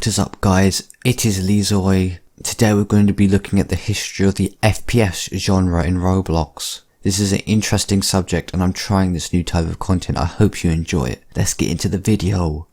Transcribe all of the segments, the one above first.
What is up guys, it is Lizoy. Today we're going to be looking at the history of the FPS genre in Roblox. This is an interesting subject and I'm trying this new type of content. I hope you enjoy it. Let's get into the video.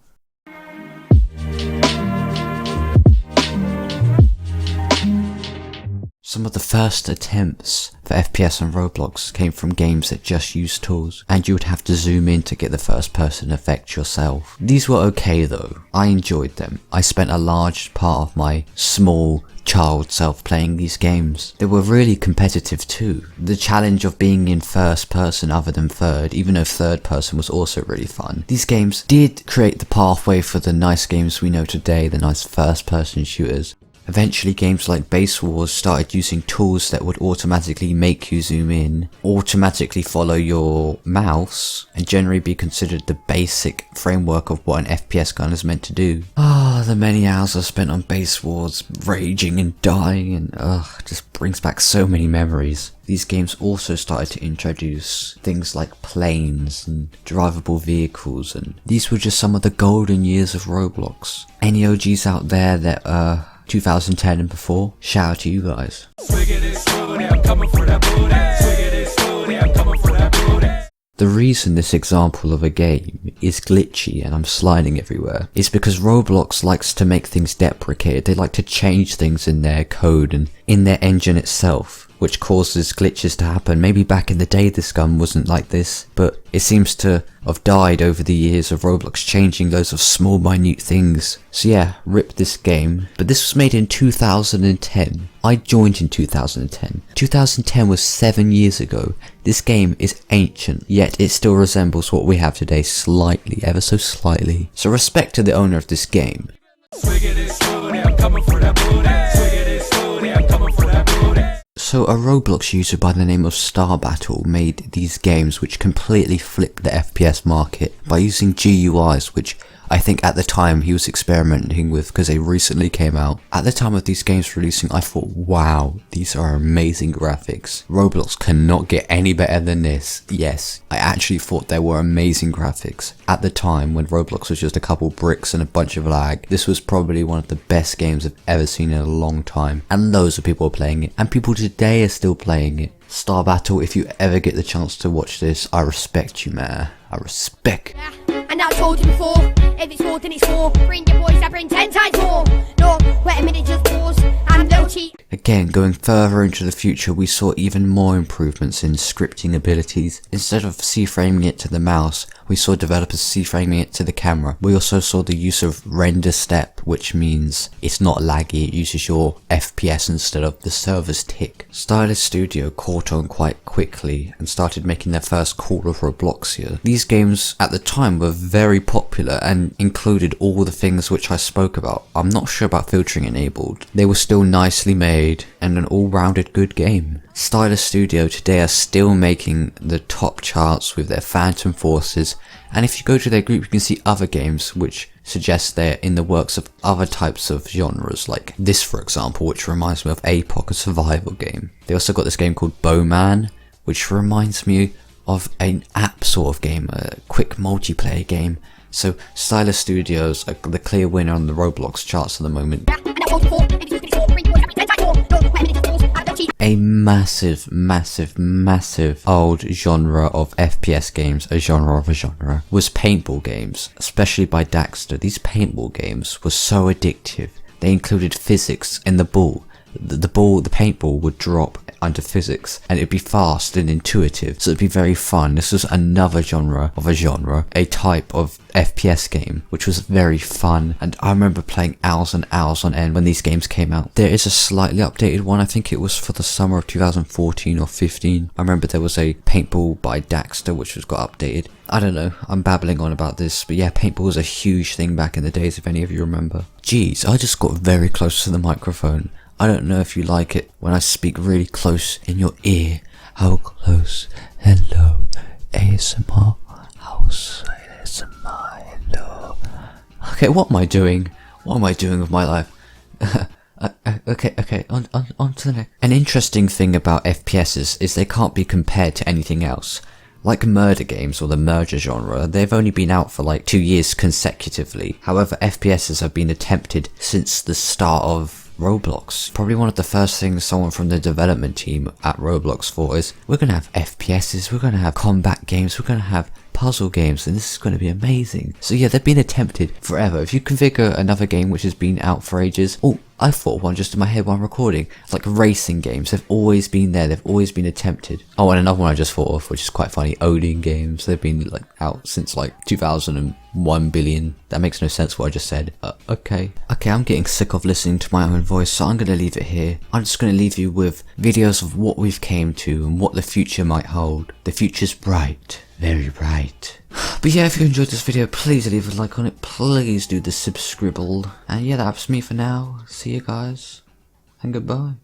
Some of the first attempts for FPS on Roblox came from games that just used tools, and you would have to zoom in to get the first person effect yourself. These were okay though, I enjoyed them. I spent a large part of my small child self playing these games. They were really competitive too. The challenge of being in first person other than third, even though third person was also really fun. These games did create the pathway for the nice games we know today, the nice first person shooters. Eventually games like Base Wars started using tools that would automatically make you zoom in, automatically follow your mouse, and generally be considered the basic framework of what an FPS gun is meant to do. The many hours I spent on Base Wars, raging and dying, and just brings back so many memories. These games also started to introduce things like planes and drivable vehicles, and these were just some of the golden years of Roblox. Any OGs out there that 2010 and before, shout out to you guys. The reason this example of a game is glitchy and I'm sliding everywhere is because Roblox likes to make things deprecated. They like to change things in their code and in their engine itself, which causes glitches to happen. Maybe back in the day this gun wasn't like this, but it seems to have died over the years of Roblox changing loads of small minute things. So yeah, rip this game. But this was made in 2010. I joined in 2010. 2010 was 7 years ago. This game is ancient, yet it still resembles what we have today slightly, ever so slightly. So respect to the owner of this game. So a Roblox user by the name of StarBattle made these games which completely flipped the FPS market by using GUIs, which I think at the time he was experimenting with because they recently came out. At the time of these games releasing, I thought, wow, these are amazing graphics. Roblox cannot get any better than this. Yes, I actually thought they were amazing graphics. At the time when Roblox was just a couple bricks and a bunch of lag, this was probably one of the best games I've ever seen in a long time. And loads of people are playing it, and people today are still playing it. StarBattle, if you ever get the chance to watch this, I respect you, man. I respect. And I told you before, if it's more then it's more. Bring your boys, I bring 10 times more. No, wait a minute, just pause. I'm no cheat. Again, going further into the future, we saw even more improvements in scripting abilities. Instead of C-framing it to the mouse, we saw developers C-framing it to the camera. We also saw the use of render step, which means it's not laggy, it uses your FPS instead of the server's tick. Stylus Studio caught on quite quickly and started making their first call of Robloxia. These games at the time were very popular and included all the things which I spoke about. I'm not sure about filtering enabled. They were still nicely made and an all-rounded good game. Stylus Studio today are still making the top charts with their Phantom Forces, and if you go to their group you can see other games which suggest they're in the works of other types of genres, like this for example, which reminds me of APOC, a survival game. They also got this game called Bowman, which reminds me of an app sort of game, a quick multiplayer game. So Stylus Studios are the clear winner on the Roblox charts at the moment. A massive old genre of FPS games, a genre of a genre, was paintball games, especially by Daxter. These paintball games were so addictive. They included physics in the ball. The paintball would drop under physics and it'd be fast and intuitive, so it'd be very fun. This was another genre of a genre, a type of FPS game which was very fun, and I remember playing hours and hours on end when these games came out. There is a slightly updated one, I think it was for the summer of 2014 or 15. I remember there was a paintball by Daxter which was got updated. I don't know, I'm babbling on about this, but yeah, paintball was a huge thing back in the days if any of you remember. Jeez, I just got very close to the microphone. I don't know if you like it when I speak really close in your ear. How close? Hello, ASMR. House ASMR. Hello. Okay, what am I doing? What am I doing with my life? Okay, on to the next. An interesting thing about FPSs is they can't be compared to anything else. Like murder games or the murder genre, they've only been out for like 2 years consecutively. However, FPSs have been attempted since the start of Roblox. Probably one of the first things someone from the development team at Roblox thought is, we're gonna have FPSs, we're gonna have combat games, we're gonna have puzzle games, and this is going to be amazing. So yeah, they've been attempted forever. If you configure another game which has been out for ages, oh, I thought of one just in my head while I'm recording. It's like racing games. They've always been there. They've always been attempted. Oh, and another one I just thought of, which is quite funny, Odin games. They've been like out since like 2001 billion. That makes no sense what I just said. Okay, I'm getting sick of listening to my own voice, so I'm going to leave it here. I'm just going to leave you with videos of what we've came to and what the future might hold. The future's bright. Very bright. But yeah, if you enjoyed this video, please leave a like on it. Please do the subscribble. And yeah, that's me for now. See you guys. And goodbye.